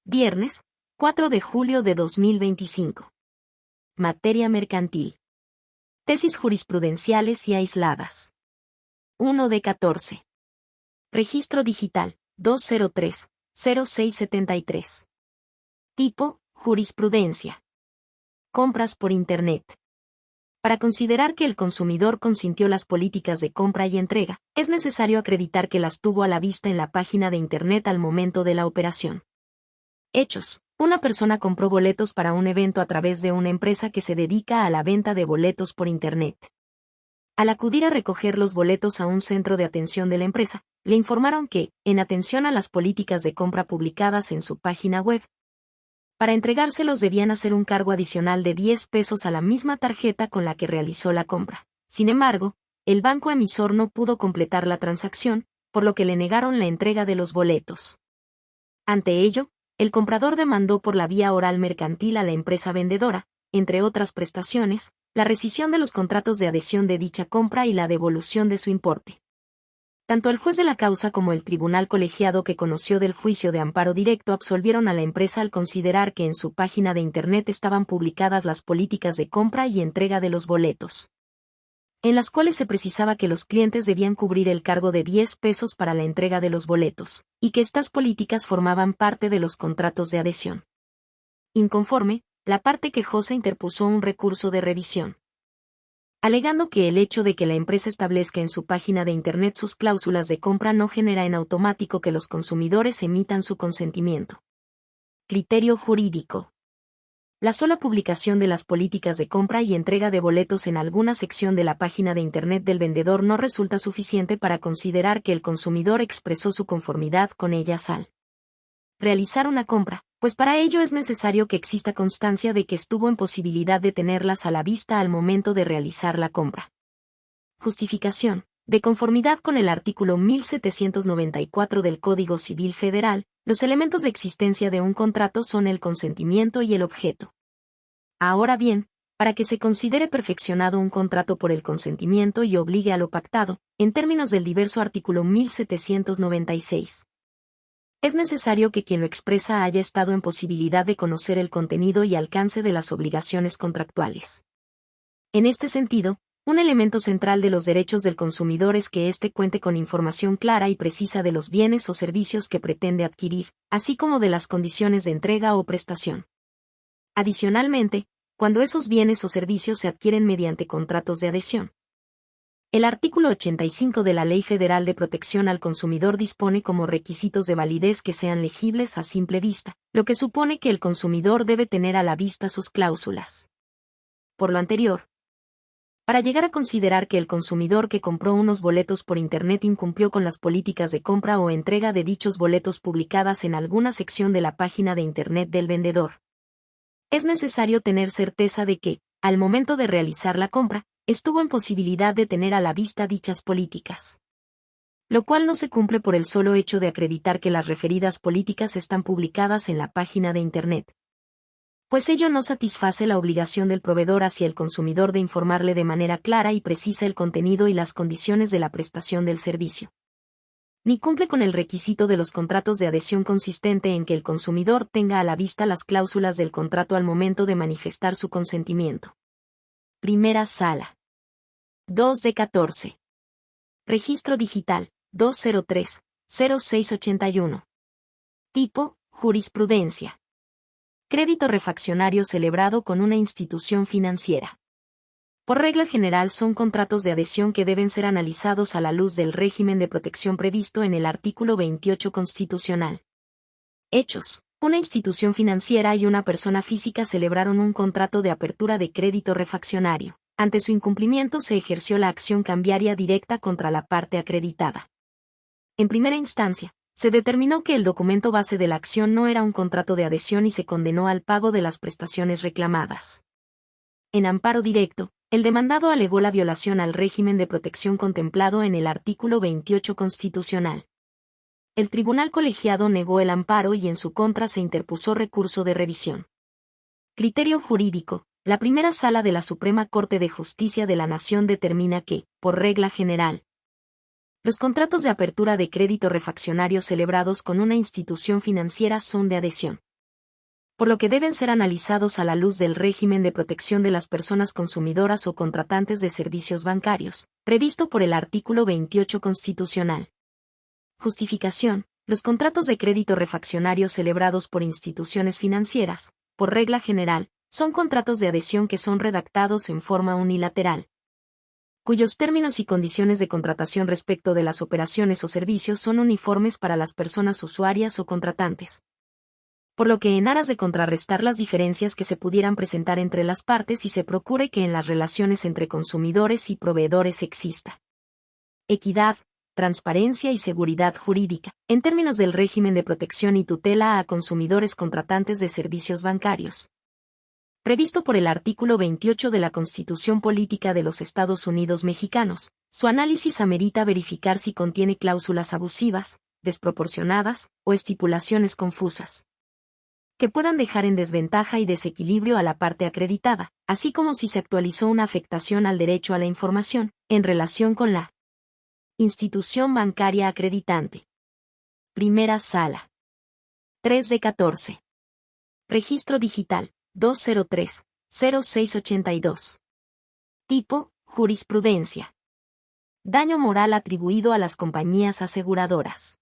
Viernes, 4 de julio de 2025. Materia mercantil. Tesis jurisprudenciales y aisladas. 1 de 14. Registro digital, 203-0673. Tipo, jurisprudencia. Compras por Internet. Para considerar que el consumidor consintió las políticas de compra y entrega, es necesario acreditar que las tuvo a la vista en la página de Internet al momento de la operación. Hechos. Una persona compró boletos para un evento a través de una empresa que se dedica a la venta de boletos por Internet. Al acudir a recoger los boletos a un centro de atención de la empresa, le informaron que, en atención a las políticas de compra publicadas en su página web, para entregárselos debían hacer un cargo adicional de 10 pesos a la misma tarjeta con la que realizó la compra. Sin embargo, el banco emisor no pudo completar la transacción, por lo que le negaron la entrega de los boletos. Ante ello, el comprador demandó por la vía oral mercantil a la empresa vendedora, entre otras prestaciones, la rescisión de los contratos de adhesión de dicha compra y la devolución de su importe. Tanto el juez de la causa como el tribunal colegiado que conoció del juicio de amparo directo absolvieron a la empresa al considerar que en su página de Internet estaban publicadas las políticas de compra y entrega de los boletos, en las cuales se precisaba que los clientes debían cubrir el cargo de 10 pesos para la entrega de los boletos, y que estas políticas formaban parte de los contratos de adhesión. Inconforme, la parte quejosa interpuso un recurso de revisión, alegando que el hecho de que la empresa establezca en su página de Internet sus cláusulas de compra no genera en automático que los consumidores emitan su consentimiento. Criterio jurídico. La sola publicación de las políticas de compra y entrega de boletos en alguna sección de la página de Internet del vendedor no resulta suficiente para considerar que el consumidor expresó su conformidad con ellas al realizar una compra, pues para ello es necesario que exista constancia de que estuvo en posibilidad de tenerlas a la vista al momento de realizar la compra. Justificación. De conformidad con el artículo 1794 del Código Civil Federal, los elementos de existencia de un contrato son el consentimiento y el objeto. Ahora bien, para que se considere perfeccionado un contrato por el consentimiento y obligue a lo pactado, en términos del diverso artículo 1796, es necesario que quien lo expresa haya estado en posibilidad de conocer el contenido y alcance de las obligaciones contractuales. En este sentido, un elemento central de los derechos del consumidor es que éste cuente con información clara y precisa de los bienes o servicios que pretende adquirir, así como de las condiciones de entrega o prestación. Adicionalmente, cuando esos bienes o servicios se adquieren mediante contratos de adhesión, el artículo 85 de la Ley Federal de Protección al Consumidor dispone como requisitos de validez que sean legibles a simple vista, lo que supone que el consumidor debe tener a la vista sus cláusulas. Por lo anterior, para llegar a considerar que el consumidor que compró unos boletos por Internet incumplió con las políticas de compra o entrega de dichos boletos publicadas en alguna sección de la página de Internet del vendedor, es necesario tener certeza de que, al momento de realizar la compra, estuvo en posibilidad de tener a la vista dichas políticas, lo cual no se cumple por el solo hecho de acreditar que las referidas políticas están publicadas en la página de Internet, pues ello no satisface la obligación del proveedor hacia el consumidor de informarle de manera clara y precisa el contenido y las condiciones de la prestación del servicio, ni cumple con el requisito de los contratos de adhesión consistente en que el consumidor tenga a la vista las cláusulas del contrato al momento de manifestar su consentimiento. Primera Sala. 2 de 14. Registro digital, 203-0681. Tipo, jurisprudencia. Crédito refaccionario celebrado con una institución financiera. Por regla general son contratos de adhesión que deben ser analizados a la luz del régimen de protección previsto en el artículo 28 constitucional. Hechos. Una institución financiera y una persona física celebraron un contrato de apertura de crédito refaccionario. Ante su incumplimiento se ejerció la acción cambiaria directa contra la parte acreditada. En primera instancia, se determinó que el documento base de la acción no era un contrato de adhesión y se condenó al pago de las prestaciones reclamadas. En amparo directo, el demandado alegó la violación al régimen de protección contemplado en el artículo 28 constitucional. El tribunal colegiado negó el amparo y en su contra se interpuso recurso de revisión. Criterio jurídico. La primera sala de la Suprema Corte de Justicia de la Nación determina que, por regla general, los contratos de apertura de crédito refaccionario celebrados con una institución financiera son de adhesión. por lo que deben ser analizados a la luz del régimen de protección de las personas consumidoras o contratantes de servicios bancarios, previsto por el artículo 28 constitucional. Justificación: los contratos de crédito refaccionario celebrados por instituciones financieras, por regla general, son contratos de adhesión que son redactados en forma unilateral, cuyos términos y condiciones de contratación respecto de las operaciones o servicios son uniformes para las personas usuarias o contratantes. Por lo que en aras de contrarrestar las diferencias que se pudieran presentar entre las partes y se procure que en las relaciones entre consumidores y proveedores exista equidad, transparencia y seguridad jurídica, en términos del régimen de protección y tutela a consumidores contratantes de servicios bancarios, previsto por el artículo 28 de la Constitución Política de los Estados Unidos Mexicanos, su análisis amerita verificar si contiene cláusulas abusivas, desproporcionadas o estipulaciones confusas que puedan dejar en desventaja y desequilibrio a la parte acreditada, así como si se actualizó una afectación al derecho a la información, en relación con la institución bancaria acreditante. Primera Sala. 3 de 14. Registro Digital, 203-0682. Tipo, jurisprudencia. Daño moral atribuido a las compañías aseguradoras.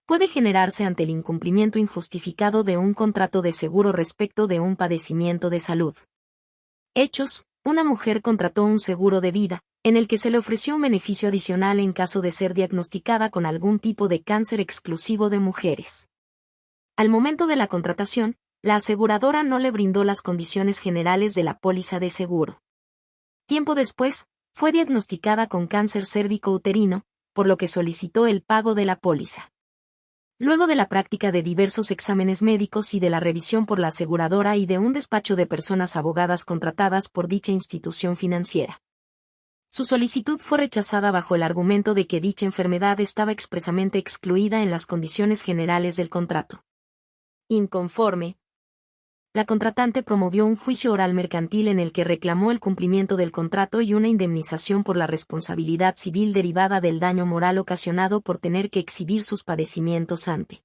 Puede generarse ante el incumplimiento injustificado de un contrato de seguro respecto de un padecimiento de salud. Hechos: una mujer contrató un seguro de vida, en el que se le ofreció un beneficio adicional en caso de ser diagnosticada con algún tipo de cáncer exclusivo de mujeres. Al momento de la contratación, la aseguradora no le brindó las condiciones generales de la póliza de seguro. Tiempo después, fue diagnosticada con cáncer cérvico-uterino, por lo que solicitó el pago de la póliza. Luego de la práctica de diversos exámenes médicos y de la revisión por la aseguradora y de un despacho de personas abogadas contratadas por dicha institución financiera, su solicitud fue rechazada bajo el argumento de que dicha enfermedad estaba expresamente excluida en las condiciones generales del contrato. Inconforme, la contratante promovió un juicio oral mercantil en el que reclamó el cumplimiento del contrato y una indemnización por la responsabilidad civil derivada del daño moral ocasionado por tener que exhibir sus padecimientos ante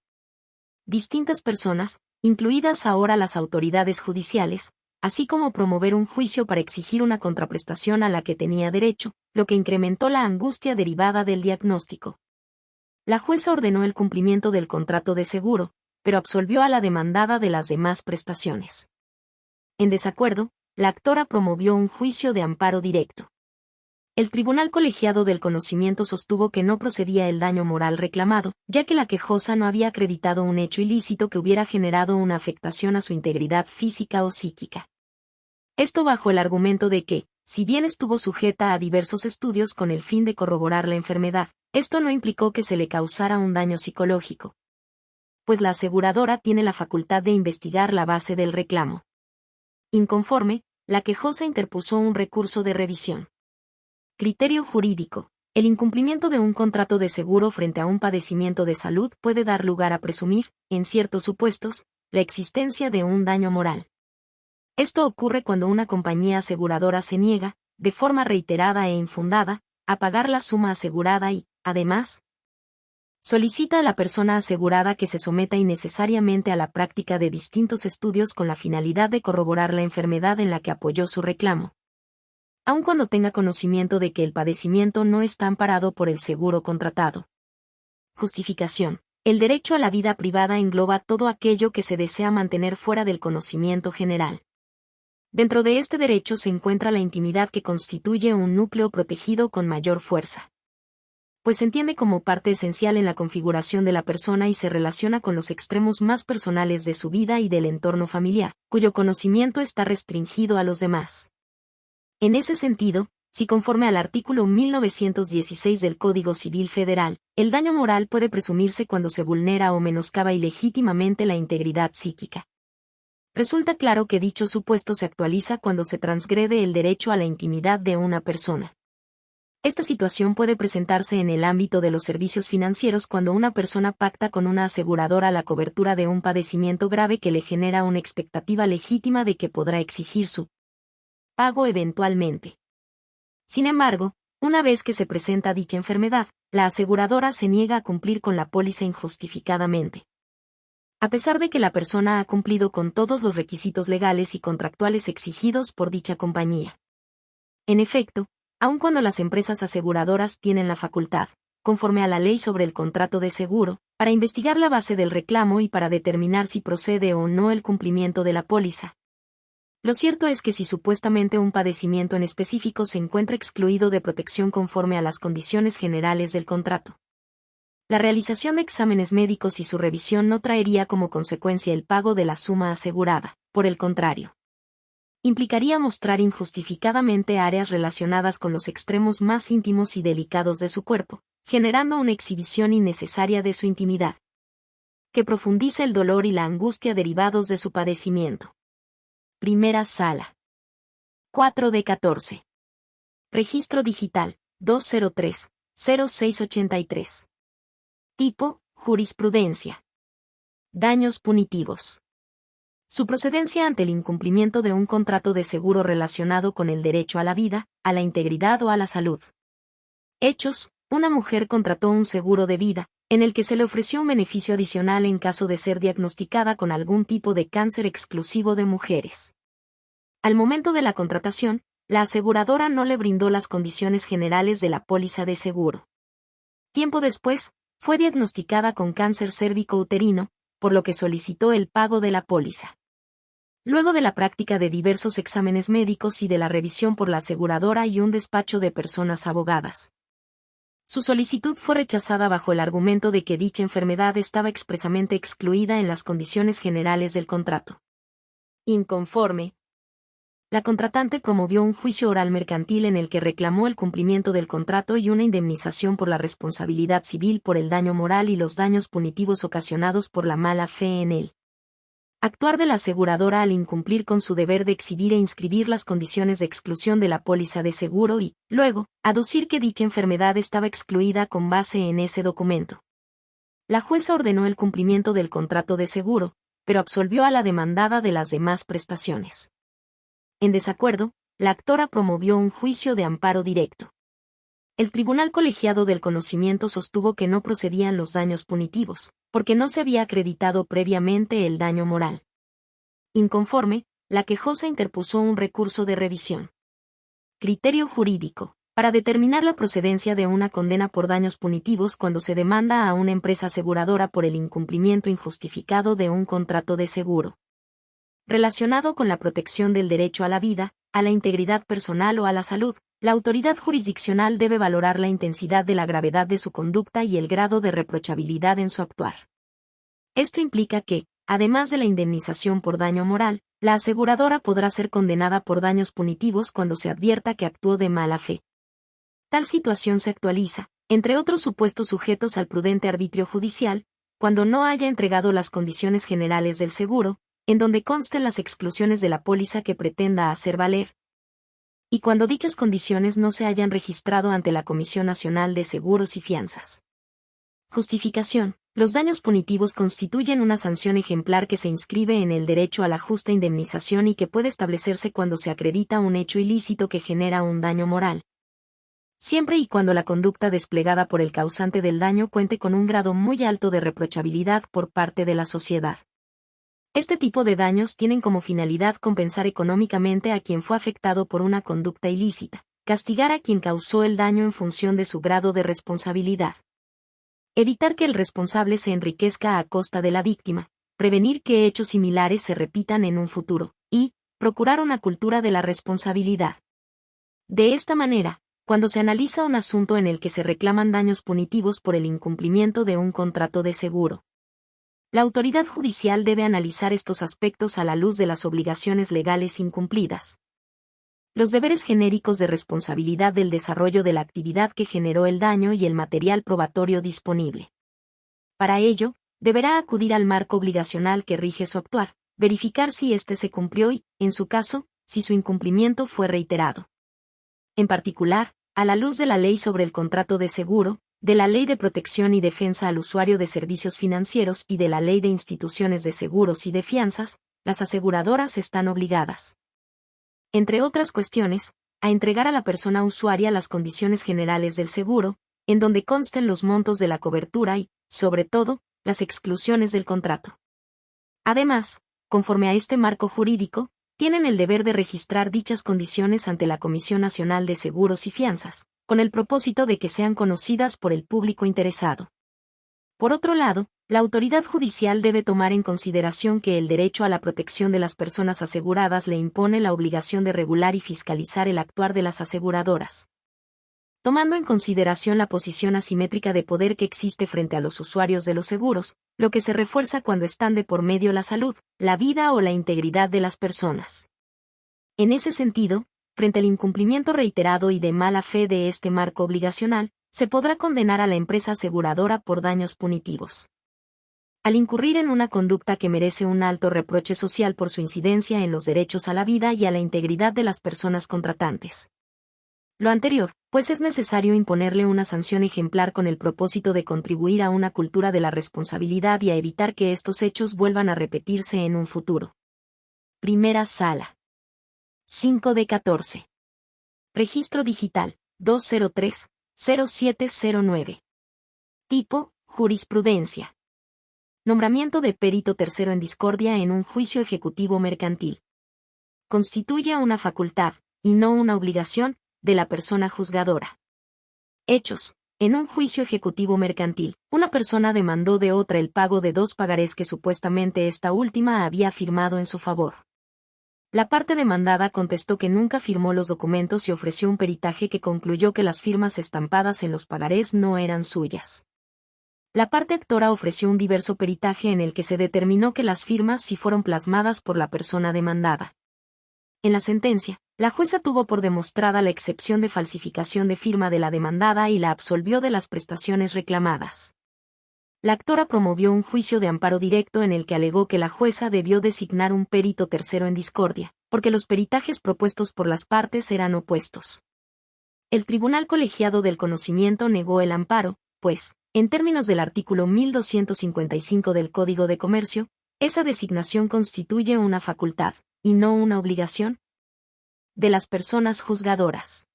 distintas personas, incluidas ahora las autoridades judiciales, así como promover un juicio para exigir una contraprestación a la que tenía derecho, lo que incrementó la angustia derivada del diagnóstico. La jueza ordenó el cumplimiento del contrato de seguro, pero absolvió a la demandada de las demás prestaciones. En desacuerdo, la actora promovió un juicio de amparo directo. El Tribunal Colegiado del Conocimiento sostuvo que no procedía el daño moral reclamado, ya que la quejosa no había acreditado un hecho ilícito que hubiera generado una afectación a su integridad física o psíquica. Esto bajo el argumento de que, si bien estuvo sujeta a diversos estudios con el fin de corroborar la enfermedad, esto no implicó que se le causara un daño psicológico, pues la aseguradora tiene la facultad de investigar la base del reclamo. Inconforme, la quejosa interpuso un recurso de revisión. Criterio jurídico: el incumplimiento de un contrato de seguro frente a un padecimiento de salud puede dar lugar a presumir, en ciertos supuestos, la existencia de un daño moral. Esto ocurre cuando una compañía aseguradora se niega, de forma reiterada e infundada, a pagar la suma asegurada y, además, solicita a la persona asegurada que se someta innecesariamente a la práctica de distintos estudios con la finalidad de corroborar la enfermedad en la que apoyó su reclamo, aun cuando tenga conocimiento de que el padecimiento no está amparado por el seguro contratado. Justificación: el derecho a la vida privada engloba todo aquello que se desea mantener fuera del conocimiento general. Dentro de este derecho se encuentra la intimidad, que constituye un núcleo protegido con mayor fuerza, pues se entiende como parte esencial en la configuración de la persona y se relaciona con los extremos más personales de su vida y del entorno familiar, cuyo conocimiento está restringido a los demás. En ese sentido, si conforme al artículo 1916 del Código Civil Federal, el daño moral puede presumirse cuando se vulnera o menoscaba ilegítimamente la integridad psíquica, resulta claro que dicho supuesto se actualiza cuando se transgrede el derecho a la intimidad de una persona. Esta situación puede presentarse en el ámbito de los servicios financieros cuando una persona pacta con una aseguradora la cobertura de un padecimiento grave que le genera una expectativa legítima de que podrá exigir su pago eventualmente. Sin embargo, una vez que se presenta dicha enfermedad, la aseguradora se niega a cumplir con la póliza injustificadamente. a pesar de que la persona ha cumplido con todos los requisitos legales y contractuales exigidos por dicha compañía. En efecto, aun cuando las empresas aseguradoras tienen la facultad, conforme a la ley sobre el contrato de seguro, para investigar la base del reclamo y para determinar si procede o no el cumplimiento de la póliza. Lo cierto es que si supuestamente un padecimiento en específico se encuentra excluido de protección conforme a las condiciones generales del contrato, la realización de exámenes médicos y su revisión no traería como consecuencia el pago de la suma asegurada. Por el contrario, implicaría mostrar injustificadamente áreas relacionadas con los extremos más íntimos y delicados de su cuerpo, generando una exhibición innecesaria de su intimidad, que profundice el dolor y la angustia derivados de su padecimiento. Primera Sala. 4 de 14. Registro digital, 203-0683. Tipo, jurisprudencia. Daños punitivos. Su procedencia ante el incumplimiento de un contrato de seguro relacionado con el derecho a la vida, a la integridad o a la salud. Hechos: una mujer contrató un seguro de vida, en el que se le ofreció un beneficio adicional en caso de ser diagnosticada con algún tipo de cáncer exclusivo de mujeres. Al momento de la contratación, la aseguradora no le brindó las condiciones generales de la póliza de seguro. Tiempo después, fue diagnosticada con cáncer cérvico-uterino, por lo que solicitó el pago de la póliza. Luego de la práctica de diversos exámenes médicos y de la revisión por la aseguradora y un despacho de personas abogadas, su solicitud fue rechazada bajo el argumento de que dicha enfermedad estaba expresamente excluida en las condiciones generales del contrato. Inconforme, la contratante promovió un juicio oral mercantil en el que reclamó el cumplimiento del contrato y una indemnización por la responsabilidad civil por el daño moral y los daños punitivos ocasionados por la mala fe en él. Actuar de la aseguradora al incumplir con su deber de exhibir e inscribir las condiciones de exclusión de la póliza de seguro y, luego, aducir que dicha enfermedad estaba excluida con base en ese documento. La jueza ordenó el cumplimiento del contrato de seguro, pero absolvió a la demandada de las demás prestaciones. En desacuerdo, la actora promovió un juicio de amparo directo. El Tribunal Colegiado del Conocimiento sostuvo que no procedían los daños punitivos, porque no se había acreditado previamente el daño moral. Inconforme, la quejosa interpuso un recurso de revisión. Criterio jurídico: para determinar la procedencia de una condena por daños punitivos cuando se demanda a una empresa aseguradora por el incumplimiento injustificado de un contrato de seguro relacionado con la protección del derecho a la vida, a la integridad personal o a la salud, la autoridad jurisdiccional debe valorar la intensidad de la gravedad de su conducta y el grado de reprochabilidad en su actuar. Esto implica que, además de la indemnización por daño moral, la aseguradora podrá ser condenada por daños punitivos cuando se advierta que actuó de mala fe. Tal situación se actualiza, entre otros supuestos sujetos al prudente arbitrio judicial, cuando no haya entregado las condiciones generales del seguro, en donde consten las exclusiones de la póliza que pretenda hacer valer, y cuando dichas condiciones no se hayan registrado ante la Comisión Nacional de Seguros y Fianzas. Justificación: los daños punitivos constituyen una sanción ejemplar que se inscribe en el derecho a la justa indemnización y que puede establecerse cuando se acredita un hecho ilícito que genera un daño moral, siempre y cuando la conducta desplegada por el causante del daño cuente con un grado muy alto de reprochabilidad por parte de la sociedad. Este tipo de daños tienen como finalidad compensar económicamente a quien fue afectado por una conducta ilícita, castigar a quien causó el daño en función de su grado de responsabilidad, evitar que el responsable se enriquezca a costa de la víctima, prevenir que hechos similares se repitan en un futuro, y procurar una cultura de la responsabilidad. De esta manera, cuando se analiza un asunto en el que se reclaman daños punitivos por el incumplimiento de un contrato de seguro, la autoridad judicial debe analizar estos aspectos a la luz de las obligaciones legales incumplidas, los deberes genéricos de responsabilidad del desarrollo de la actividad que generó el daño y el material probatorio disponible. Para ello, deberá acudir al marco obligacional que rige su actuar, verificar si éste se cumplió y, en su caso, si su incumplimiento fue reiterado. En particular, a la luz de la Ley sobre el Contrato de Seguro, de la Ley de Protección y Defensa al Usuario de Servicios Financieros y de la Ley de Instituciones de Seguros y de Fianzas, las aseguradoras están obligadas, entre otras cuestiones, a entregar a la persona usuaria las condiciones generales del seguro, en donde consten los montos de la cobertura y, sobre todo, las exclusiones del contrato. Además, conforme a este marco jurídico, tienen el deber de registrar dichas condiciones ante la Comisión Nacional de Seguros y Fianzas, con el propósito de que sean conocidas por el público interesado. Por otro lado, la autoridad judicial debe tomar en consideración que el derecho a la protección de las personas aseguradas le impone la obligación de regular y fiscalizar el actuar de las aseguradoras. Tomando en consideración la posición asimétrica de poder que existe frente a los usuarios de los seguros, lo que se refuerza cuando están de por medio la salud, la vida o la integridad de las personas. En ese sentido, frente al incumplimiento reiterado y de mala fe de este marco obligacional, se podrá condenar a la empresa aseguradora por daños punitivos. Al incurrir en una conducta que merece un alto reproche social por su incidencia en los derechos a la vida y a la integridad de las personas contratantes. Lo anterior, pues es necesario imponerle una sanción ejemplar con el propósito de contribuir a una cultura de la responsabilidad y a evitar que estos hechos vuelvan a repetirse en un futuro. Primera Sala. 5 de 14. Registro Digital, 203-0709. Tipo, jurisprudencia. Nombramiento de perito tercero en discordia en un juicio ejecutivo mercantil. Constituye una facultad, y no una obligación, de la persona juzgadora. Hechos. En un juicio ejecutivo mercantil, una persona demandó de otra el pago de 2 pagarés que supuestamente esta última había firmado en su favor. La parte demandada contestó que nunca firmó los documentos y ofreció un peritaje que concluyó que las firmas estampadas en los pagarés no eran suyas. La parte actora ofreció un diverso peritaje en el que se determinó que las firmas sí fueron plasmadas por la persona demandada. En la sentencia, la jueza tuvo por demostrada la excepción de falsificación de firma de la demandada y la absolvió de las prestaciones reclamadas. La actora promovió un juicio de amparo directo en el que alegó que la jueza debió designar un perito tercero en discordia, porque los peritajes propuestos por las partes eran opuestos. El Tribunal Colegiado del Conocimiento negó el amparo, pues, en términos del artículo 1255 del Código de Comercio, esa designación constituye una facultad, y no una obligación, de las personas juzgadoras.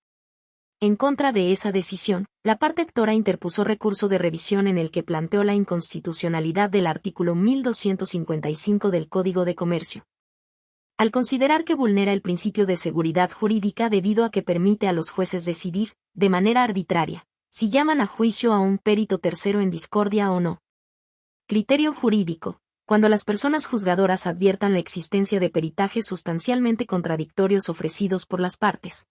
En contra de esa decisión, la parte actora interpuso recurso de revisión en el que planteó la inconstitucionalidad del artículo 1255 del Código de Comercio. Al considerar que vulnera el principio de seguridad jurídica debido a que permite a los jueces decidir, de manera arbitraria, si llaman a juicio a un perito tercero en discordia o no. Criterio jurídico. Cuando las personas juzgadoras adviertan la existencia de peritajes sustancialmente contradictorios ofrecidos por las partes,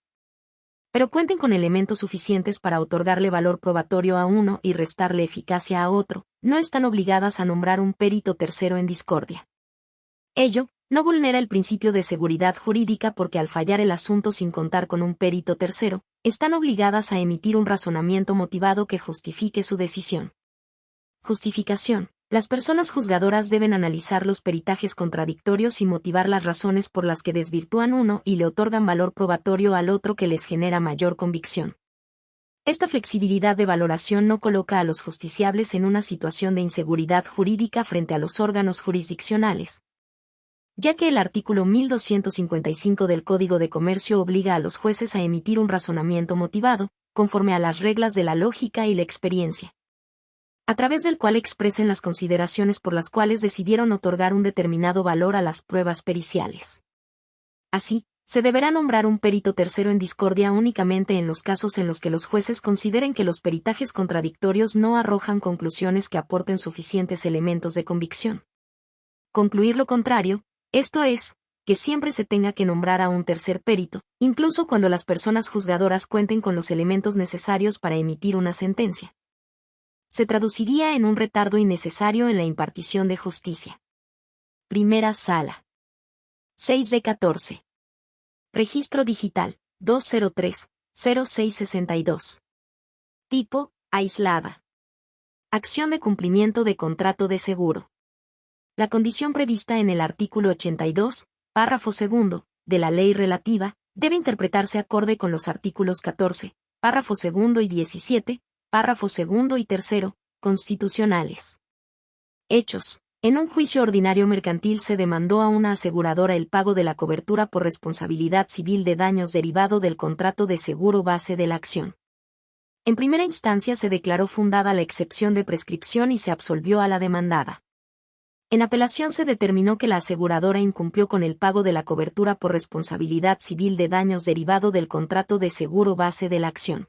pero cuenten con elementos suficientes para otorgarle valor probatorio a uno y restarle eficacia a otro, no están obligadas a nombrar un perito tercero en discordia. Ello no vulnera el principio de seguridad jurídica porque al fallar el asunto sin contar con un perito tercero, están obligadas a emitir un razonamiento motivado que justifique su decisión. Justificación. Las personas juzgadoras deben analizar los peritajes contradictorios y motivar las razones por las que desvirtúan uno y le otorgan valor probatorio al otro que les genera mayor convicción. Esta flexibilidad de valoración no coloca a los justiciables en una situación de inseguridad jurídica frente a los órganos jurisdiccionales, ya que el artículo 1255 del Código de Comercio obliga a los jueces a emitir un razonamiento motivado, conforme a las reglas de la lógica y la experiencia, a través del cual expresen las consideraciones por las cuales decidieron otorgar un determinado valor a las pruebas periciales. Así, se deberá nombrar un perito tercero en discordia únicamente en los casos en los que los jueces consideren que los peritajes contradictorios no arrojan conclusiones que aporten suficientes elementos de convicción. Concluir lo contrario, esto es, que siempre se tenga que nombrar a un tercer perito, incluso cuando las personas juzgadoras cuenten con los elementos necesarios para emitir una sentencia, se traduciría en un retardo innecesario en la impartición de justicia. Primera Sala. 6 de 14. Registro Digital, 203-0662. Tipo, aislada. Acción de cumplimiento de contrato de seguro. La condición prevista en el artículo 82, párrafo segundo, de la ley relativa, debe interpretarse acorde con los artículos 14, párrafo segundo y 17, párrafo segundo y tercero, constitucionales. Hechos. En un juicio ordinario mercantil se demandó a una aseguradora el pago de la cobertura por responsabilidad civil de daños derivado del contrato de seguro base de la acción. En primera instancia se declaró fundada la excepción de prescripción y se absolvió a la demandada. En apelación se determinó que la aseguradora incumplió con el pago de la cobertura por responsabilidad civil de daños derivado del contrato de seguro base de la acción.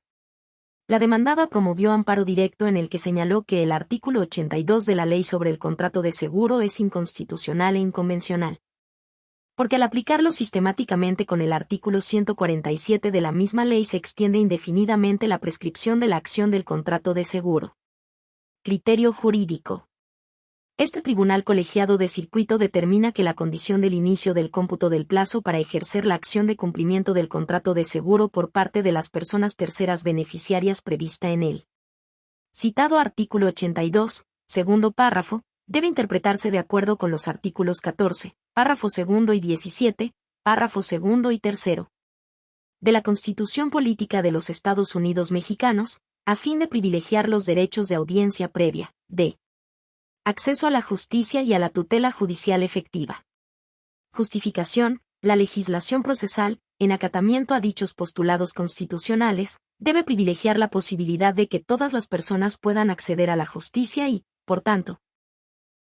La demandada promovió amparo directo en el que señaló que el artículo 82 de la Ley sobre el contrato de seguro es inconstitucional e inconvencional, porque al aplicarlo sistemáticamente con el artículo 147 de la misma ley se extiende indefinidamente la prescripción de la acción del contrato de seguro. Criterio jurídico. Este tribunal colegiado de circuito determina que la condición del inicio del cómputo del plazo para ejercer la acción de cumplimiento del contrato de seguro por parte de las personas terceras beneficiarias prevista en el citado artículo 82, segundo párrafo, debe interpretarse de acuerdo con los artículos 14, párrafo segundo y 17, párrafo segundo y tercero de la Constitución Política de los Estados Unidos Mexicanos, a fin de privilegiar los derechos de audiencia previa, de acceso a la justicia y a la tutela judicial efectiva. Justificación: la legislación procesal, en acatamiento a dichos postulados constitucionales, debe privilegiar la posibilidad de que todas las personas puedan acceder a la justicia y, por tanto,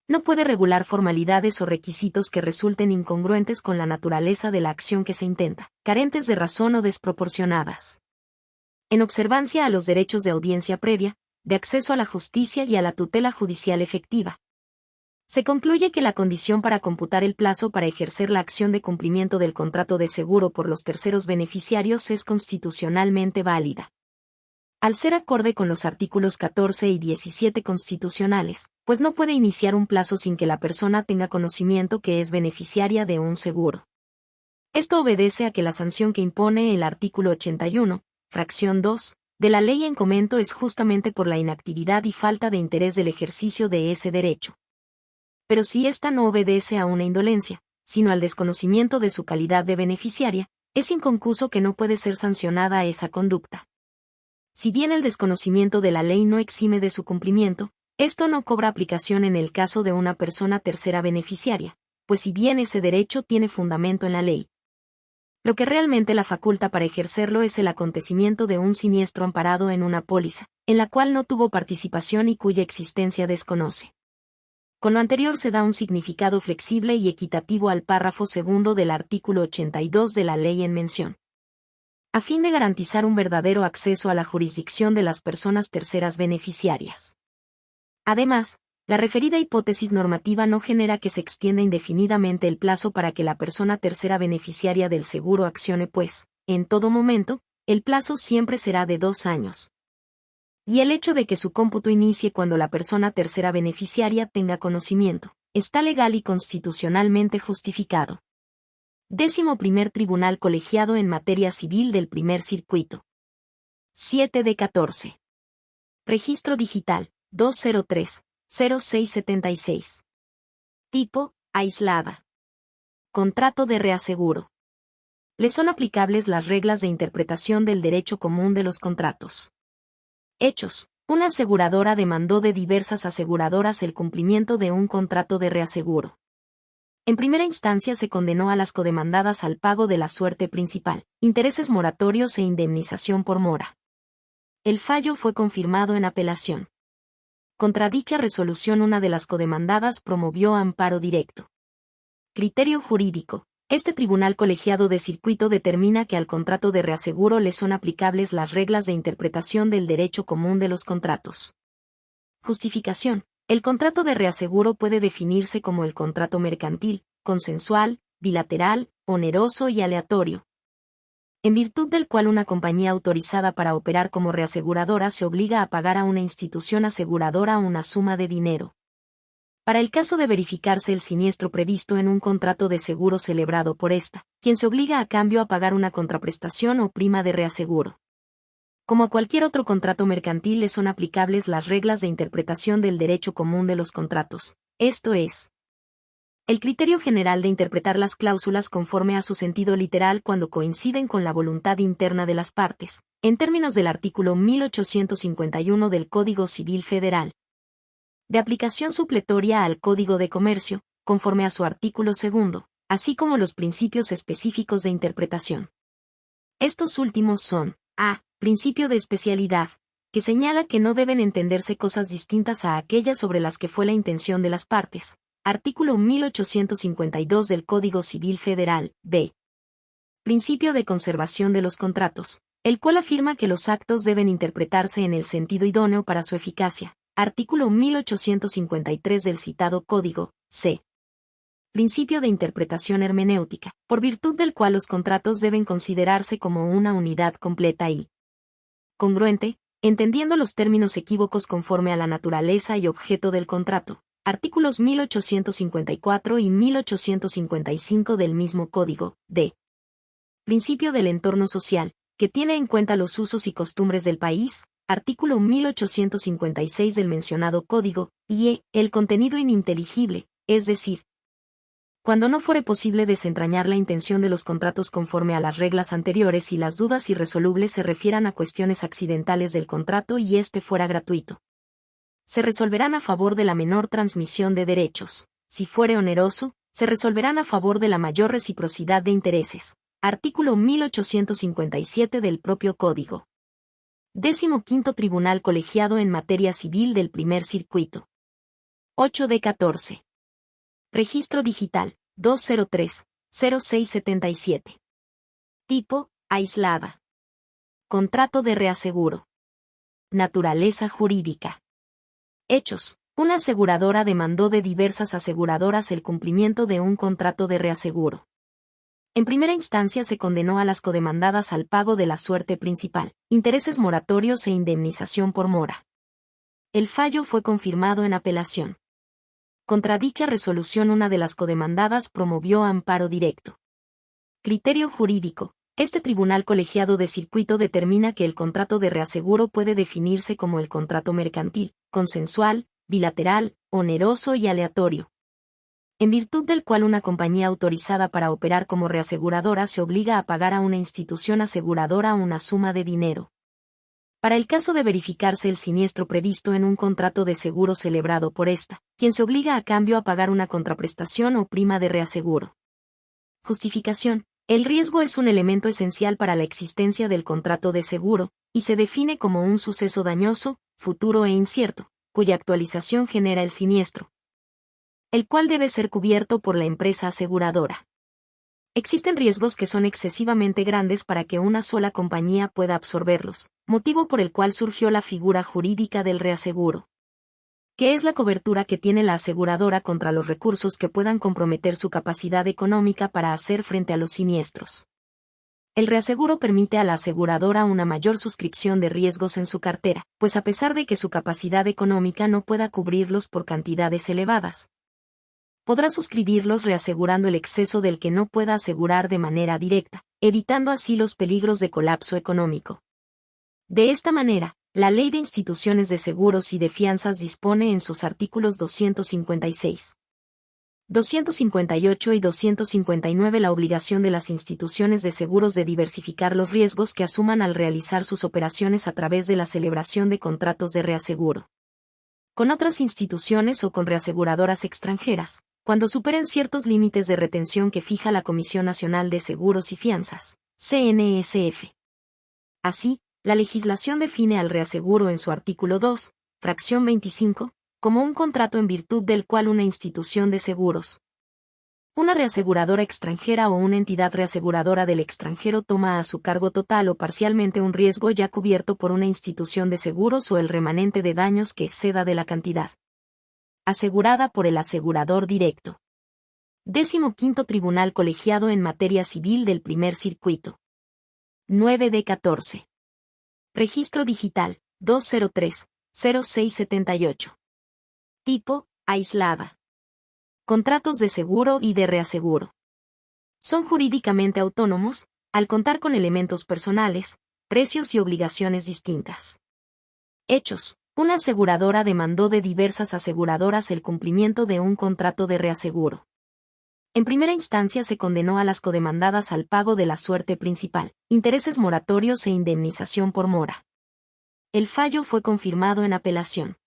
no puede regular formalidades o requisitos que resulten incongruentes con la naturaleza de la acción que se intenta, carentes de razón o desproporcionadas. En observancia a los derechos de audiencia previa, de acceso a la justicia y a la tutela judicial efectiva, se concluye que la condición para computar el plazo para ejercer la acción de cumplimiento del contrato de seguro por los terceros beneficiarios es constitucionalmente válida. Al ser acorde con los artículos 14 y 17 constitucionales, pues no puede iniciar un plazo sin que la persona tenga conocimiento que es beneficiaria de un seguro. Esto obedece a que la sanción que impone el artículo 81, fracción 2, de la ley en comento es justamente por la inactividad y falta de interés del ejercicio de ese derecho. Pero si ésta no obedece a una indolencia, sino al desconocimiento de su calidad de beneficiaria, es inconcuso que no puede ser sancionada esa conducta. Si bien el desconocimiento de la ley no exime de su cumplimiento, esto no cobra aplicación en el caso de una persona tercera beneficiaria, pues si bien ese derecho tiene fundamento en la ley, lo que realmente la faculta para ejercerlo es el acontecimiento de un siniestro amparado en una póliza, en la cual no tuvo participación y cuya existencia desconoce. Con lo anterior se da un significado flexible y equitativo al párrafo segundo del artículo 82 de la ley en mención, a fin de garantizar un verdadero acceso a la jurisdicción de las personas terceras beneficiarias. Además, la referida hipótesis normativa no genera que se extienda indefinidamente el plazo para que la persona tercera beneficiaria del seguro accione, pues, en todo momento, el plazo siempre será de 2 años. Y el hecho de que su cómputo inicie cuando la persona tercera beneficiaria tenga conocimiento, está legal y constitucionalmente justificado. 11º Tribunal Colegiado en Materia Civil del Primer Circuito. 7 de 14. Registro Digital, 203-0676. Tipo: aislada. Contrato de reaseguro. Le son aplicables las reglas de interpretación del derecho común de los contratos. Hechos: una aseguradora demandó de diversas aseguradoras el cumplimiento de un contrato de reaseguro. En primera instancia se condenó a las codemandadas al pago de la suerte principal, intereses moratorios e indemnización por mora. El fallo fue confirmado en apelación. Contra dicha resolución una de las codemandadas promovió amparo directo. Criterio jurídico. Este tribunal colegiado de circuito determina que al contrato de reaseguro le son aplicables las reglas de interpretación del derecho común de los contratos. Justificación. El contrato de reaseguro puede definirse como el contrato mercantil, consensual, bilateral, oneroso y aleatorio, en virtud del cual una compañía autorizada para operar como reaseguradora se obliga a pagar a una institución aseguradora una suma de dinero. Para el caso de verificarse el siniestro previsto en un contrato de seguro celebrado por esta, quien se obliga a cambio a pagar una contraprestación o prima de reaseguro. Como a cualquier otro contrato mercantil le son aplicables las reglas de interpretación del derecho común de los contratos, esto es, el criterio general de interpretar las cláusulas conforme a su sentido literal cuando coinciden con la voluntad interna de las partes, en términos del artículo 1851 del Código Civil Federal, de aplicación supletoria al Código de Comercio, conforme a su artículo 2, así como los principios específicos de interpretación. Estos últimos son: a. Principio de especialidad, que señala que no deben entenderse cosas distintas a aquellas sobre las que fue la intención de las partes, Artículo 1852 del Código Civil Federal, b. Principio de conservación de los contratos, el cual afirma que los actos deben interpretarse en el sentido idóneo para su eficacia. Artículo 1853 del citado Código, c. Principio de interpretación hermenéutica, por virtud del cual los contratos deben considerarse como una unidad completa y congruente, entendiendo los términos equívocos conforme a la naturaleza y objeto del contrato. Artículos 1854 y 1855 del mismo Código, d. Principio del entorno social, que tiene en cuenta los usos y costumbres del país. Artículo 1856 del mencionado Código, y el contenido ininteligible, es decir, cuando no fuere posible desentrañar la intención de los contratos conforme a las reglas anteriores y las dudas irresolubles se refieran a cuestiones accidentales del contrato y éste fuera gratuito, se resolverán a favor de la menor transmisión de derechos. Si fuere oneroso, se resolverán a favor de la mayor reciprocidad de intereses. Artículo 1857 del propio Código. 15º Tribunal Colegiado en Materia Civil del Primer Circuito. 8 de 14. Registro Digital, 203-0677. Tipo, aislada. Contrato de reaseguro. Naturaleza jurídica. Hechos. Una aseguradora demandó de diversas aseguradoras el cumplimiento de un contrato de reaseguro. En primera instancia se condenó a las codemandadas al pago de la suerte principal, intereses moratorios e indemnización por mora. El fallo fue confirmado en apelación. Contra dicha resolución una de las codemandadas promovió amparo directo. Criterio jurídico. Este tribunal colegiado de circuito determina que el contrato de reaseguro puede definirse como el contrato mercantil, consensual, bilateral, oneroso y aleatorio, en virtud del cual una compañía autorizada para operar como reaseguradora se obliga a pagar a una institución aseguradora una suma de dinero. Para el caso de verificarse el siniestro previsto en un contrato de seguro celebrado por esta, quien se obliga a cambio a pagar una contraprestación o prima de reaseguro. Justificación. El riesgo es un elemento esencial para la existencia del contrato de seguro, y se define como un suceso dañoso, futuro e incierto, cuya actualización genera el siniestro, el cual debe ser cubierto por la empresa aseguradora. Existen riesgos que son excesivamente grandes para que una sola compañía pueda absorberlos, motivo por el cual surgió la figura jurídica del reaseguro, que es la cobertura que tiene la aseguradora contra los recursos que puedan comprometer su capacidad económica para hacer frente a los siniestros. El reaseguro permite a la aseguradora una mayor suscripción de riesgos en su cartera, pues a pesar de que su capacidad económica no pueda cubrirlos por cantidades elevadas, podrá suscribirlos reasegurando el exceso del que no pueda asegurar de manera directa, evitando así los peligros de colapso económico. De esta manera, la Ley de Instituciones de Seguros y de Fianzas dispone en sus artículos 256, 258 y 259 la obligación de las instituciones de seguros de diversificar los riesgos que asuman al realizar sus operaciones a través de la celebración de contratos de reaseguro con otras instituciones o con reaseguradoras extranjeras, cuando superen ciertos límites de retención que fija la Comisión Nacional de Seguros y Fianzas, CNSF. Así, la legislación define al reaseguro en su artículo 2, fracción 25, como un contrato en virtud del cual una institución de seguros, una reaseguradora extranjera o una entidad reaseguradora del extranjero toma a su cargo total o parcialmente un riesgo ya cubierto por una institución de seguros o el remanente de daños que exceda de la cantidad asegurada por el asegurador directo. 15º Tribunal Colegiado en Materia Civil del Primer Circuito. 9 de 14. Registro Digital, 203-0678. Tipo, aislada. Contratos de seguro y de reaseguro. Son jurídicamente autónomos, al contar con elementos personales, precios y obligaciones distintas. Hechos. Una aseguradora demandó de diversas aseguradoras el cumplimiento de un contrato de reaseguro. En primera instancia se condenó a las codemandadas al pago de la suerte principal, intereses moratorios e indemnización por mora. El fallo fue confirmado en apelación.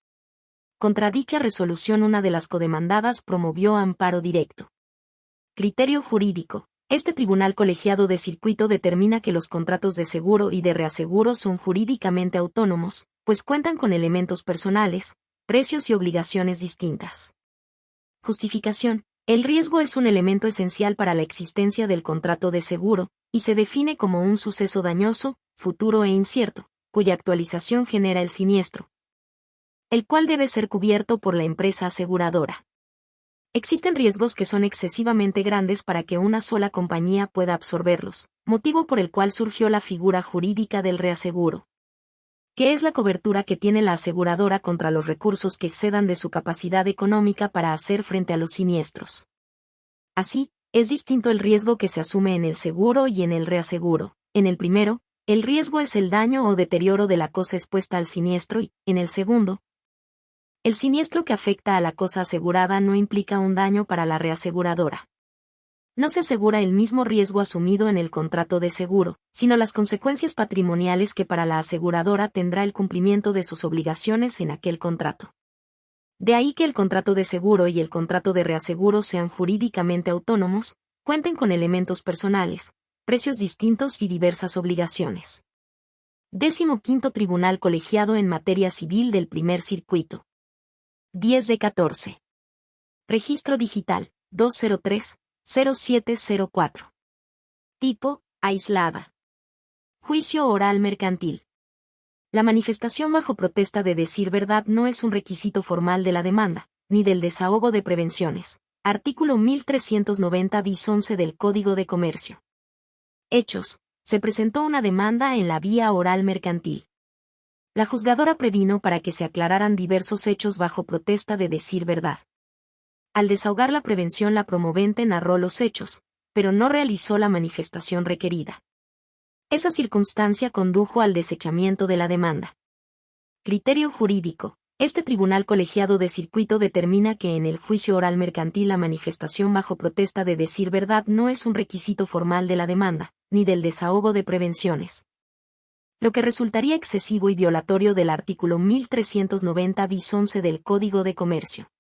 Contra dicha resolución una de las codemandadas promovió amparo directo. Criterio jurídico. Este tribunal colegiado de circuito determina que los contratos de seguro y de reaseguro son jurídicamente autónomos, pues cuentan con elementos personales, precios y obligaciones distintas. Justificación. El riesgo es un elemento esencial para la existencia del contrato de seguro, y se define como un suceso dañoso, futuro e incierto, cuya actualización genera el siniestro, el cual debe ser cubierto por la empresa aseguradora. Existen riesgos que son excesivamente grandes para que una sola compañía pueda absorberlos, motivo por el cual surgió la figura jurídica del reaseguro, que es la cobertura que tiene la aseguradora contra los recursos que excedan de su capacidad económica para hacer frente a los siniestros. Así, es distinto el riesgo que se asume en el seguro y en el reaseguro. En el primero, el riesgo es el daño o deterioro de la cosa expuesta al siniestro y, en el segundo, el siniestro que afecta a la cosa asegurada no implica un daño para la reaseguradora. No se asegura el mismo riesgo asumido en el contrato de seguro, sino las consecuencias patrimoniales que para la aseguradora tendrá el cumplimiento de sus obligaciones en aquel contrato. De ahí que el contrato de seguro y el contrato de reaseguro sean jurídicamente autónomos, cuenten con elementos personales, precios distintos y diversas obligaciones. 15º Tribunal Colegiado en Materia Civil del Primer Circuito. 10 de 14. Registro Digital, 203-0704. Tipo, aislada. Juicio oral mercantil. La manifestación bajo protesta de decir verdad no es un requisito formal de la demanda, ni del desahogo de prevenciones. Artículo 1390 bis 11 del Código de Comercio. Hechos. Se presentó una demanda en la vía oral mercantil. La juzgadora previno para que se aclararan diversos hechos bajo protesta de decir verdad. Al desahogar la prevención, la promovente narró los hechos, pero no realizó la manifestación requerida. Esa circunstancia condujo al desechamiento de la demanda. Criterio jurídico. Este tribunal colegiado de circuito determina que en el juicio oral mercantil la manifestación bajo protesta de decir verdad no es un requisito formal de la demanda, ni del desahogo de prevenciones, lo que resultaría excesivo y violatorio del artículo 1390 bis 11 del Código de Comercio.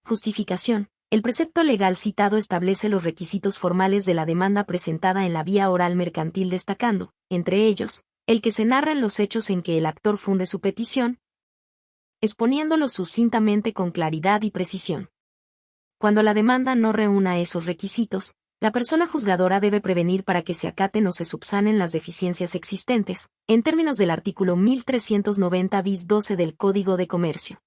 Justificación. El precepto legal citado establece los requisitos formales de la demanda presentada en la vía oral mercantil destacando, entre ellos, el que se narren los hechos en que el actor funde su petición, exponiéndolos sucintamente con claridad y precisión. Cuando la demanda no reúna esos requisitos, la persona juzgadora debe prevenir para que se acaten o se subsanen las deficiencias existentes, en términos del artículo 1390 bis 12 del Código de Comercio.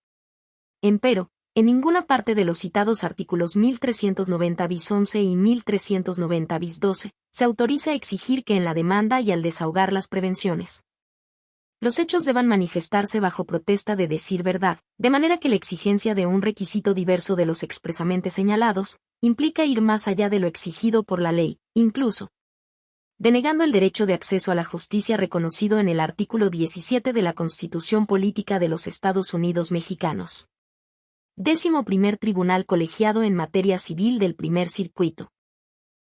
Empero, en ninguna parte de los citados artículos 1390 bis 11 y 1390 bis 12, se autoriza a exigir que en la demanda y al desahogar las prevenciones, los hechos deban manifestarse bajo protesta de decir verdad, de manera que la exigencia de un requisito diverso de los expresamente señalados, implica ir más allá de lo exigido por la ley, incluso denegando el derecho de acceso a la justicia reconocido en el artículo 17 de la Constitución Política de los Estados Unidos Mexicanos. 11º Tribunal Colegiado en Materia Civil del Primer Circuito.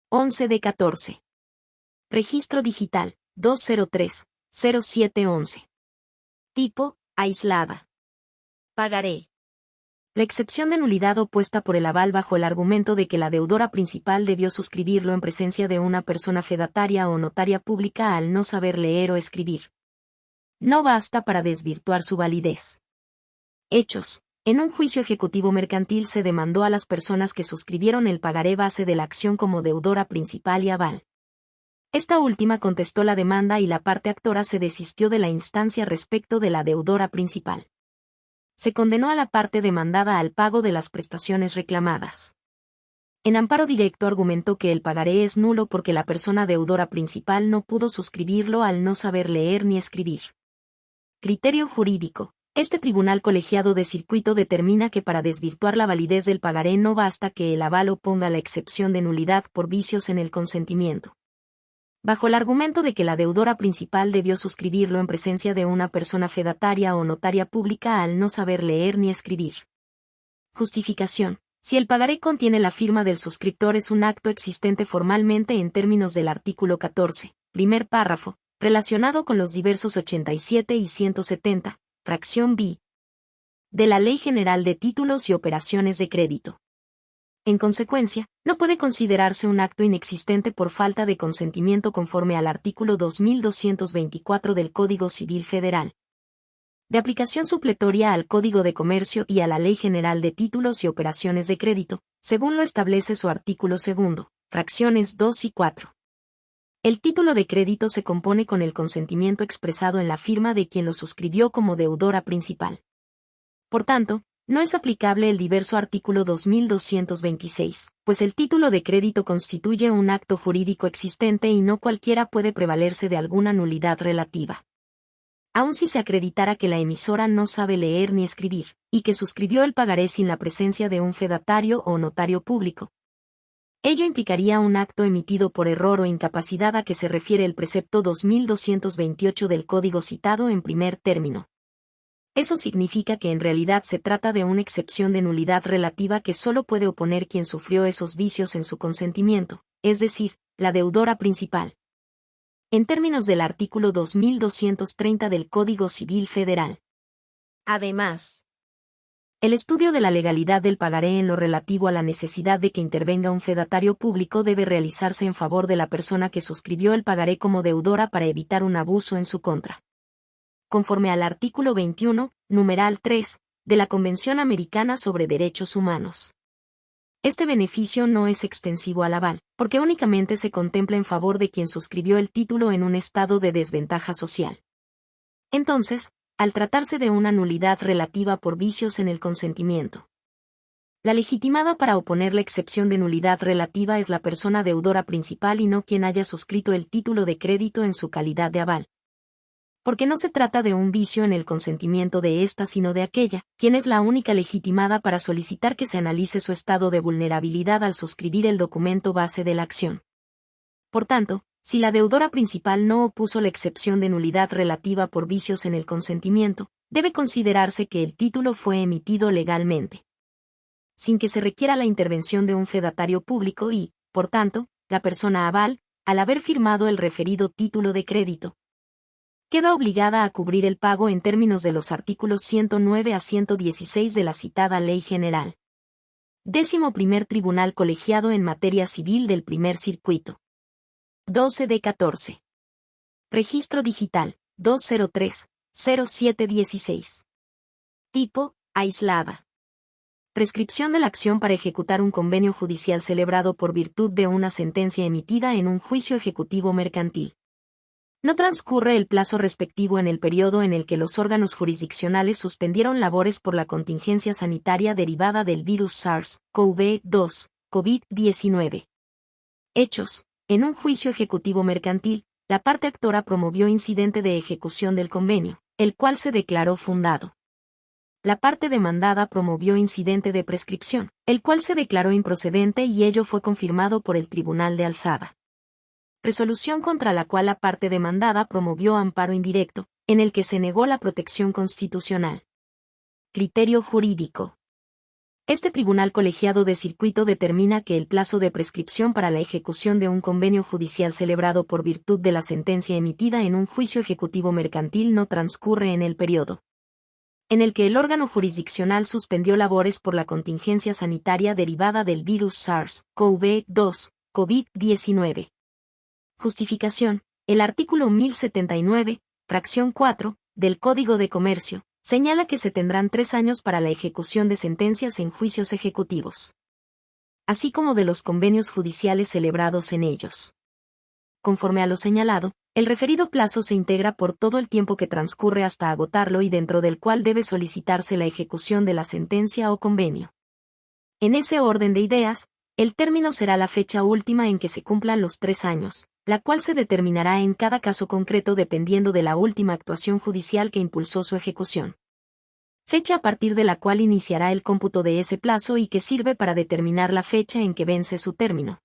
11 de 14. Registro Digital, 203-0711. Tipo, aislada. Pagaré. La excepción de nulidad opuesta por el aval bajo el argumento de que la deudora principal debió suscribirlo en presencia de una persona fedataria o notaria pública al no saber leer o escribir, no basta para desvirtuar su validez. Hechos. En un juicio ejecutivo mercantil se demandó a las personas que suscribieron el pagaré base de la acción como deudora principal y aval. Esta última contestó la demanda y la parte actora se desistió de la instancia respecto de la deudora principal. Se condenó a la parte demandada al pago de las prestaciones reclamadas. En amparo directo argumentó que el pagaré es nulo porque la persona deudora principal no pudo suscribirlo al no saber leer ni escribir. Criterio jurídico. Este tribunal colegiado de circuito determina que para desvirtuar la validez del pagaré no basta que el aval oponga la excepción de nulidad por vicios en el consentimiento. Bajo el argumento de que la deudora principal debió suscribirlo en presencia de una persona fedataria o notaria pública al no saber leer ni escribir. Justificación. Si el pagaré contiene la firma del suscriptor es un acto existente formalmente en términos del artículo 14, primer párrafo, relacionado con los diversos 87 y 170, fracción B, de la Ley General de Títulos y Operaciones de Crédito. En consecuencia, no puede considerarse un acto inexistente por falta de consentimiento conforme al artículo 2224 del Código Civil Federal. de aplicación supletoria al Código de Comercio y a la Ley General de Títulos y Operaciones de Crédito, según lo establece su artículo 2, fracciones 2 y 4. El título de crédito se compone con el consentimiento expresado en la firma de quien lo suscribió como deudora principal. Por tanto, no es aplicable el diverso artículo 2226, pues el título de crédito constituye un acto jurídico existente y no cualquiera puede prevalerse de alguna nulidad relativa. Aun si se acreditara que la emisora no sabe leer ni escribir, y que suscribió el pagaré sin la presencia de un fedatario o notario público, ello implicaría un acto emitido por error o incapacidad a que se refiere el precepto 2228 del Código citado en primer término. Eso significa que en realidad se trata de una excepción de nulidad relativa que solo puede oponer quien sufrió esos vicios en su consentimiento, es decir, la deudora principal. En términos del artículo 2230 del Código Civil Federal. Además, el estudio de la legalidad del pagaré en lo relativo a la necesidad de que intervenga un fedatario público debe realizarse en favor de la persona que suscribió el pagaré como deudora para evitar un abuso en su contra. Conforme al artículo 21, numeral 3, de la Convención Americana sobre Derechos Humanos. Este beneficio no es extensivo al aval, porque únicamente se contempla en favor de quien suscribió el título en un estado de desventaja social. Entonces, al tratarse de una nulidad relativa por vicios en el consentimiento, la legitimada para oponer la excepción de nulidad relativa es la persona deudora principal y no quien haya suscrito el título de crédito en su calidad de aval. Porque no se trata de un vicio en el consentimiento de ésta sino de aquella, quien es la única legitimada para solicitar que se analice su estado de vulnerabilidad al suscribir el documento base de la acción. Por tanto, si la deudora principal no opuso la excepción de nulidad relativa por vicios en el consentimiento, debe considerarse que el título fue emitido legalmente, sin que se requiera la intervención de un fedatario público y, por tanto, la persona aval, al haber firmado el referido título de crédito, queda obligada a cubrir el pago en términos de los artículos 109 a 116 de la citada Ley General. 11º Tribunal Colegiado en Materia Civil del Primer Circuito. 12 de 14. Registro Digital, 203-0716. Tipo, aislada. Prescripción de la acción para ejecutar un convenio judicial celebrado por virtud de una sentencia emitida en un juicio ejecutivo mercantil. No transcurre el plazo respectivo en el periodo en el que los órganos jurisdiccionales suspendieron labores por la contingencia sanitaria derivada del virus SARS-CoV-2, COVID-19. Hechos. En un juicio ejecutivo mercantil, la parte actora promovió incidente de ejecución del convenio, el cual se declaró fundado. La parte demandada promovió incidente de prescripción, el cual se declaró improcedente y ello fue confirmado por el Tribunal de Alzada. Resolución contra la cual la parte demandada promovió amparo indirecto, en el que se negó la protección constitucional. Criterio jurídico. Este tribunal colegiado de circuito determina que el plazo de prescripción para la ejecución de un convenio judicial celebrado por virtud de la sentencia emitida en un juicio ejecutivo mercantil no transcurre en el periodo en el que el órgano jurisdiccional suspendió labores por la contingencia sanitaria derivada del virus SARS-CoV-2, COVID-19. Justificación. El artículo 1079, fracción 4, del Código de Comercio, señala que se tendrán 3 años para la ejecución de sentencias en juicios ejecutivos, así como de los convenios judiciales celebrados en ellos. Conforme a lo señalado, el referido plazo se integra por todo el tiempo que transcurre hasta agotarlo y dentro del cual debe solicitarse la ejecución de la sentencia o convenio. En ese orden de ideas, el término será la fecha última en que se cumplan los 3 años, la cual se determinará en cada caso concreto dependiendo de la última actuación judicial que impulsó su ejecución. Fecha a partir de la cual iniciará el cómputo de ese plazo y que sirve para determinar la fecha en que vence su término.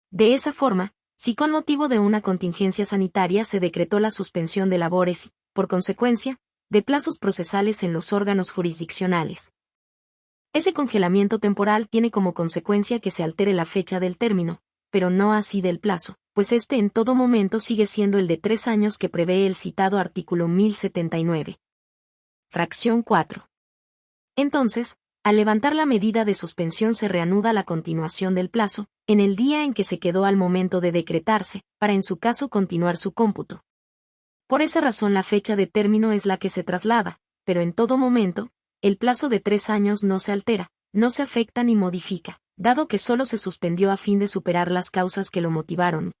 De esa forma, si con motivo de una contingencia sanitaria se decretó la suspensión de labores y, por consecuencia, de plazos procesales en los órganos jurisdiccionales, ese congelamiento temporal tiene como consecuencia que se altere la fecha del término, pero no así del plazo, pues este en todo momento sigue siendo el de 3 años que prevé el citado artículo 1079. Fracción 4. Entonces, al levantar la medida de suspensión se reanuda la continuación del plazo, en el día en que se quedó al momento de decretarse, para en su caso continuar su cómputo. Por esa razón la fecha de término es la que se traslada, pero en todo momento, el plazo de 3 años no se altera, no se afecta ni modifica, dado que solo se suspendió a fin de superar las causas que lo motivaron.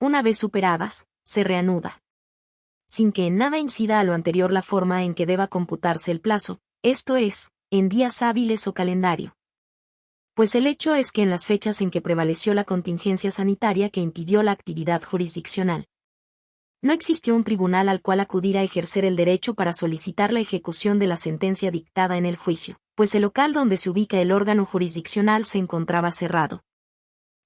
Una vez superadas, se reanuda. Sin que en nada incida a lo anterior la forma en que deba computarse el plazo, esto es, en días hábiles o calendario. Pues el hecho es que en las fechas en que prevaleció la contingencia sanitaria que impidió la actividad jurisdiccional, no existió un tribunal al cual acudir a ejercer el derecho para solicitar la ejecución de la sentencia dictada en el juicio, pues el local donde se ubica el órgano jurisdiccional se encontraba cerrado.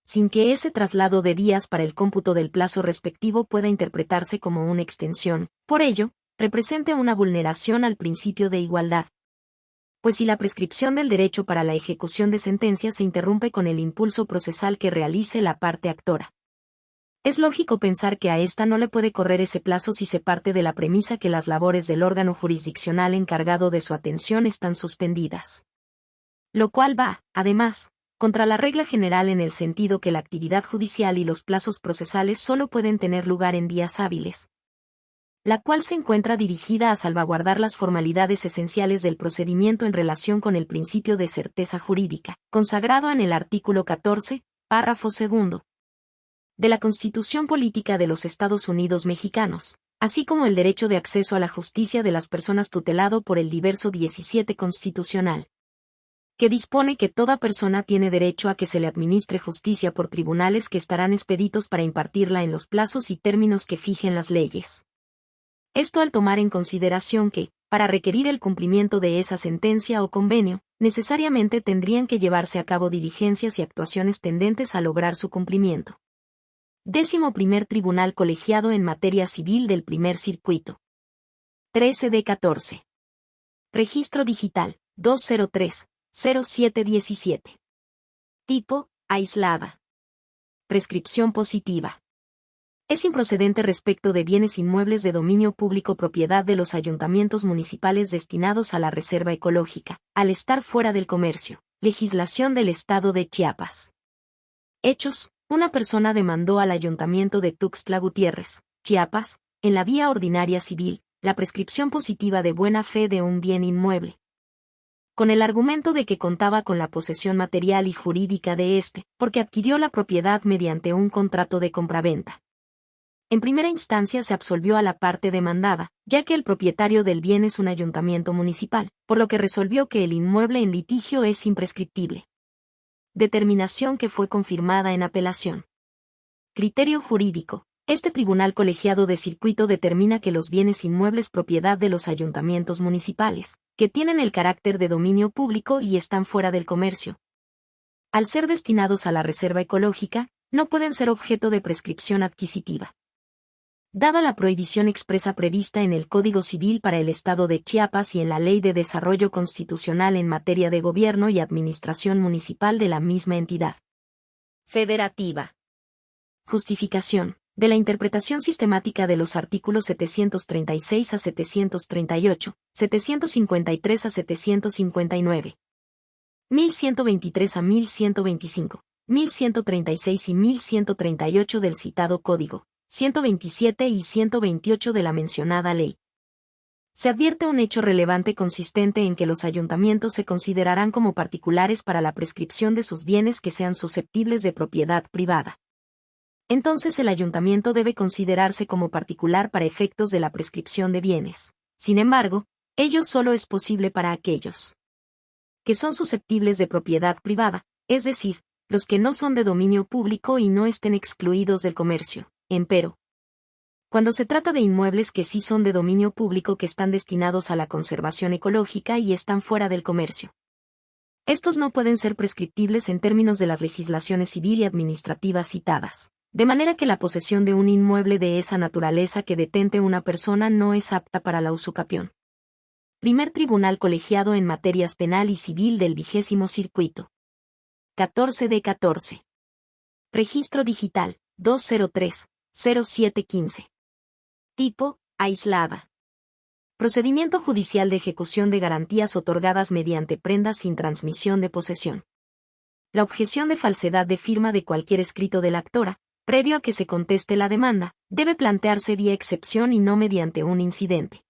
Sin que ese traslado de días para el cómputo del plazo respectivo pueda interpretarse como una extensión, por ello, representa una vulneración al principio de igualdad. Pues si la prescripción del derecho para la ejecución de sentencia se interrumpe con el impulso procesal que realice la parte actora, es lógico pensar que a ésta no le puede correr ese plazo si se parte de la premisa que las labores del órgano jurisdiccional encargado de su atención están suspendidas. Lo cual va, además, contra la regla general en el sentido que la actividad judicial y los plazos procesales solo pueden tener lugar en días hábiles, la cual se encuentra dirigida a salvaguardar las formalidades esenciales del procedimiento en relación con el principio de certeza jurídica, consagrado en el artículo 14, párrafo 2, de la Constitución Política de los Estados Unidos Mexicanos, así como el derecho de acceso a la justicia de las personas tutelado por el diverso 17 constitucional, que dispone que toda persona tiene derecho a que se le administre justicia por tribunales que estarán expeditos para impartirla en los plazos y términos que fijen las leyes. Esto al tomar en consideración que, para requerir el cumplimiento de esa sentencia o convenio, necesariamente tendrían que llevarse a cabo diligencias y actuaciones tendentes a lograr su cumplimiento. 11º Tribunal Colegiado en Materia Civil del Primer Circuito. 13 de 14. Registro Digital, 203-0717. Tipo, aislada. Prescripción positiva. Es improcedente respecto de bienes inmuebles de dominio público propiedad de los ayuntamientos municipales destinados a la reserva ecológica, al estar fuera del comercio. Legislación del Estado de Chiapas. Hechos. Una persona demandó al Ayuntamiento de Tuxtla Gutiérrez, Chiapas, en la vía ordinaria civil, la prescripción positiva de buena fe de un bien inmueble, con el argumento de que contaba con la posesión material y jurídica de éste, porque adquirió la propiedad mediante un contrato de compraventa. En primera instancia se absolvió a la parte demandada, ya que el propietario del bien es un ayuntamiento municipal, por lo que resolvió que el inmueble en litigio es imprescriptible. Determinación que fue confirmada en apelación. Criterio jurídico. Este tribunal colegiado de circuito determina que los bienes inmuebles propiedad de los ayuntamientos municipales, que tienen el carácter de dominio público y están fuera del comercio, al ser destinados a la reserva ecológica, no pueden ser objeto de prescripción adquisitiva. Dada la prohibición expresa prevista en el Código Civil para el Estado de Chiapas y en la Ley de Desarrollo Constitucional en materia de gobierno y administración municipal de la misma entidad federativa. Justificación. De la interpretación sistemática de los artículos 736 a 738, 753 a 759, 1123 a 1125, 1136 y 1138 del citado Código, 127 y 128 de la mencionada ley. Se advierte un hecho relevante consistente en que los ayuntamientos se considerarán como particulares para la prescripción de sus bienes que sean susceptibles de propiedad privada. Entonces el ayuntamiento debe considerarse como particular para efectos de la prescripción de bienes. Sin embargo, ello solo es posible para aquellos que son susceptibles de propiedad privada, es decir, los que no son de dominio público y no estén excluidos del comercio. Empero, cuando se trata de inmuebles que sí son de dominio público que están destinados a la conservación ecológica y están fuera del comercio, estos no pueden ser prescriptibles en términos de las legislaciones civil y administrativa citadas, de manera que la posesión de un inmueble de esa naturaleza que detente una persona no es apta para la usucapión. Primer Tribunal Colegiado en Materias Penal y Civil del 20º Circuito. 14 de 14. Registro Digital, 203-0715. Tipo, aislada. Procedimiento judicial de ejecución de garantías otorgadas mediante prendas sin transmisión de posesión. La objeción de falsedad de firma de cualquier escrito de la actora, previo a que se conteste la demanda, debe plantearse vía excepción y no mediante un incidente.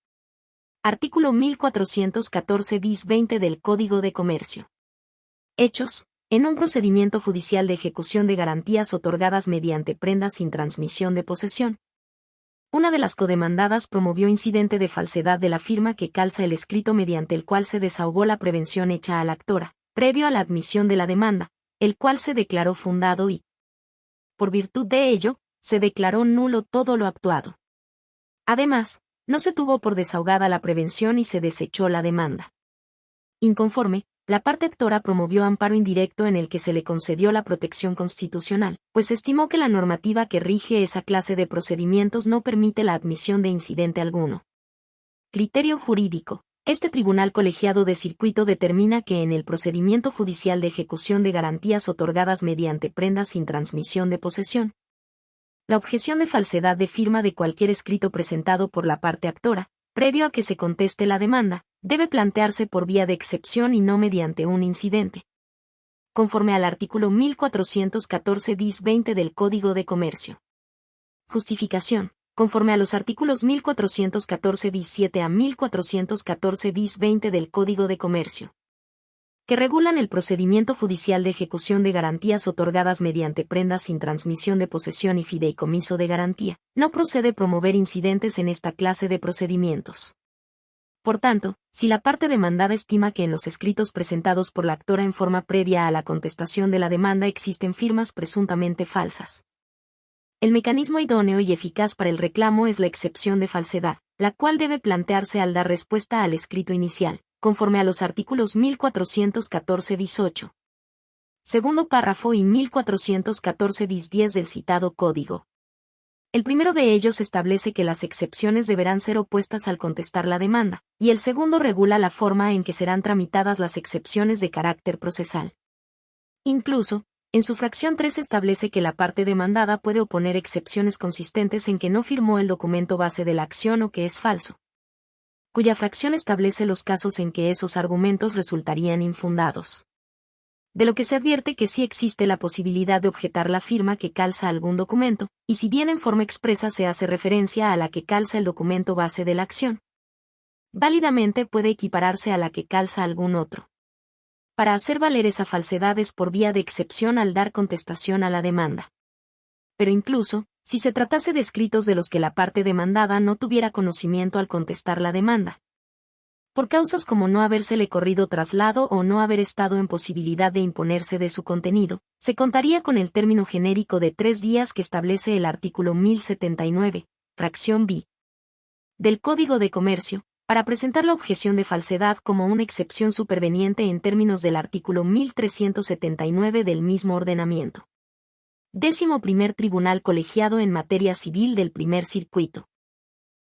Artículo 1414 bis 20 del Código de Comercio. Hechos. En un procedimiento judicial de ejecución de garantías otorgadas mediante prendas sin transmisión de posesión, una de las codemandadas promovió incidente de falsedad de la firma que calza el escrito mediante el cual se desahogó la prevención hecha a la actora, previo a la admisión de la demanda, el cual se declaró fundado y, por virtud de ello, se declaró nulo todo lo actuado. Además, no se tuvo por desahogada la prevención y se desechó la demanda. Inconforme, la parte actora promovió amparo indirecto en el que se le concedió la protección constitucional, pues estimó que la normativa que rige esa clase de procedimientos no permite la admisión de incidente alguno. Criterio jurídico. Este tribunal colegiado de circuito determina que en el procedimiento judicial de ejecución de garantías otorgadas mediante prendas sin transmisión de posesión, la objeción de falsedad de firma de cualquier escrito presentado por la parte actora, previo a que se conteste la demanda, debe plantearse por vía de excepción y no mediante un incidente, conforme al artículo 1414 bis 20 del Código de Comercio. Justificación. Conforme a los artículos 1414 bis 7 a 1414 bis 20 del Código de Comercio, que regulan el procedimiento judicial de ejecución de garantías otorgadas mediante prendas sin transmisión de posesión y fideicomiso de garantía, no procede promover incidentes en esta clase de procedimientos. Por tanto, si la parte demandada estima que en los escritos presentados por la actora en forma previa a la contestación de la demanda existen firmas presuntamente falsas, el mecanismo idóneo y eficaz para el reclamo es la excepción de falsedad, la cual debe plantearse al dar respuesta al escrito inicial, conforme a los artículos 1414 bis 8, segundo párrafo y 1414 bis 10 del citado código. El primero de ellos establece que las excepciones deberán ser opuestas al contestar la demanda, y el segundo regula la forma en que serán tramitadas las excepciones de carácter procesal. Incluso, en su fracción 3 establece que la parte demandada puede oponer excepciones consistentes en que no firmó el documento base de la acción o que es falso, cuya fracción establece los casos en que esos argumentos resultarían infundados. De lo que se advierte que sí existe la posibilidad de objetar la firma que calza algún documento, y si bien en forma expresa se hace referencia a la que calza el documento base de la acción, válidamente puede equipararse a la que calza algún otro. Para hacer valer esa falsedad es por vía de excepción al dar contestación a la demanda. Pero incluso, si se tratase de escritos de los que la parte demandada no tuviera conocimiento al contestar la demanda, por causas como no habérsele corrido traslado o no haber estado en posibilidad de imponerse de su contenido, se contaría con el término genérico de 3 días que establece el artículo 1079, fracción B, del Código de Comercio, para presentar la objeción de falsedad como una excepción superveniente en términos del artículo 1379 del mismo ordenamiento. 11º Tribunal Colegiado en Materia Civil del Primer Circuito.